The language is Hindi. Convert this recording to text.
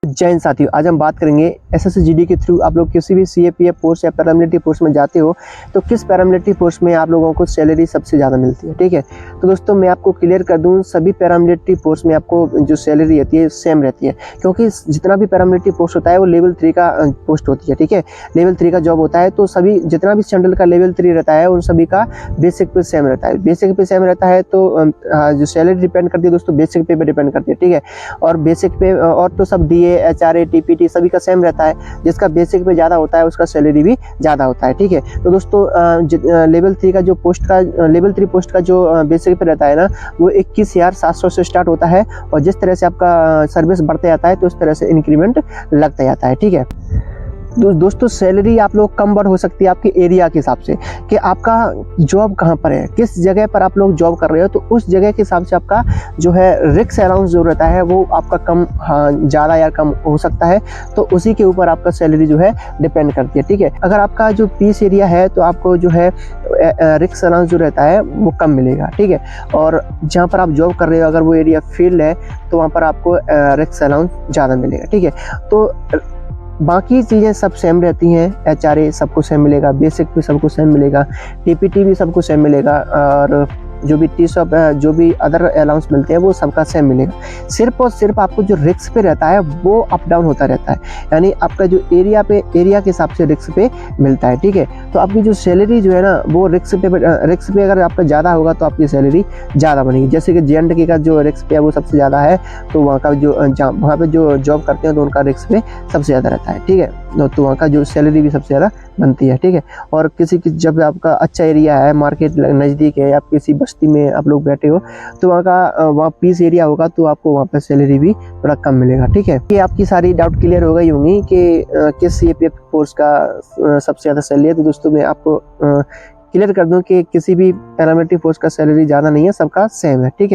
जय हिंद साथियों, आज हम बात करेंगे एसएससी के थ्रू आप लोग किसी भी सीएपीएफ पोस्ट या पैरामिलिट्री पोस्ट में जाते हो तो किस पैरामिलिट्री पोस्ट में आप लोगों को सैलरी सबसे ज़्यादा मिलती है। ठीक है, तो दोस्तों मैं आपको क्लियर कर दूं, सभी पैरामिलिट्री पोस्ट में आपको जो सैलरी रहती है सेम रहती है, क्योंकि जितना भी पैरामिलिट्री पोस्ट होता है वो लेवल 3 का पोस्ट होती है। ठीक है, लेवल 3 का जॉब होता है, तो सभी जितना भी सेंट्रल का लेवल 3 रहता है उन सभी का बेसिक पे सेम रहता है। बेसिक पे सेम रहता है तो जो सैलरी डिपेंड करती है दोस्तों बेसिक पे डिपेंड करती है। ठीक है, और बेसिक पे और तो सब डीए एचआरए टीपीटी सभी का सेम रहता है, जिसका बेसिक पे ज़्यादा होता है उसका सैलरी भी ज़्यादा होता है। ठीक है, तो दोस्तों लेवल 3 का जो पोस्ट का लेवल 3 पोस्ट का जो बेसिक पे रहता है ना, वो 21,700 से स्टार्ट होता है, और जिस तरह से आपका सर्विस बढ़ते जाता है तो उस तरह से इंक्रीमेंट लगता जाता है। ठीक है, दोस्तों सैलरी आप लोग कम बढ़ हो सकती है आपके एरिया के हिसाब से, कि आपका जॉब कहाँ पर है, किस जगह पर आप लोग जॉब कर रहे हो, तो उस जगह के हिसाब से आपका जो है रिक्स अलाउंस जो रहता है वो आपका कम ज़्यादा या कम हो सकता है, तो उसी के ऊपर आपका सैलरी जो है डिपेंड करती है। ठीक है, अगर आपका जो पीस एरिया है तो आपको जो है रिक्स अलाउंस जो रहता है वो कम मिलेगा। ठीक है, और जहाँ पर आप जॉब कर रहे हो अगर वो एरिया फील्ड है तो वहाँ पर आपको रिक्स अलाउंस ज़्यादा मिलेगा। ठीक है, तो बाकी चीज़ें सब सेम रहती हैं, एचआरए सबको सेम मिलेगा, बेसिक भी सबको सेम मिलेगा, टीपीटी भी सबको सेम मिलेगा, और जो भी जो भी अदर अलाउंस मिलते हैं वो सबका सेम मिलेगा। सिर्फ और सिर्फ आपको जो रिस्क पे रहता है वो अप डाउन होता रहता है, यानी आपका जो एरिया के हिसाब से रिस्क पे मिलता है। ठीक है, तो आपकी जो सैलरी जो है ना वो रिस्क पे अगर आपका ज़्यादा होगा तो आपकी सैलरी ज़्यादा बनेगी। जैसे कि JNK का जो रिस्क पे है वो सबसे ज़्यादा है, तो वहाँ का जो वहाँ पर जो जॉब करते हैं तो उनका रिस्क पे सबसे ज़्यादा रहता है। ठीक है, तो वहाँ का जो सैलरी भी सबसे ज़्यादा बनती है। ठीक है, और किसी की जब आपका अच्छा एरिया है, मार्केट नज़दीक है, या किसी बस्ती में आप लोग बैठे हो तो वहाँ पीस एरिया होगा तो आपको वहाँ पे सैलरी भी थोड़ा कम मिलेगा। ठीक है, ये आपकी सारी डाउट क्लियर हो गई होंगी कि किस सीएपीएफ कोर्स का सबसे ज़्यादा सैलरी है। तो दोस्तों मैं आपको क्लियर कर दूं कि किसी भी पैरामिलिट्री पोस्ट का सैलरी ज़्यादा नहीं है, सबका सेम है। ठीक है।